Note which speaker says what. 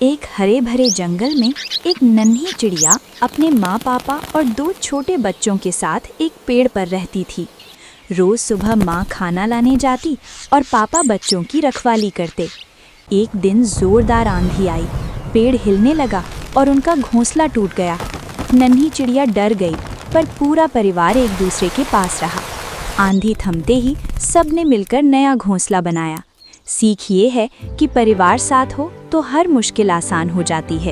Speaker 1: एक हरे भरे जंगल में एक नन्ही चिड़िया अपने माँ पापा और दो छोटे बच्चों के साथ एक पेड़ पर रहती थी। रोज सुबह माँ खाना लाने जाती और पापा बच्चों की रखवाली करते। एक दिन जोरदार आंधी आई, पेड़ हिलने लगा और उनका घोंसला टूट गया। नन्ही चिड़िया डर गई, पर पूरा परिवार एक दूसरे के पास रहा। आंधी थमते ही सबने मिलकर नया घोंसला बनाया। सीख ये है कि परिवार साथ हो तो हर मुश्किल आसान हो जाती है।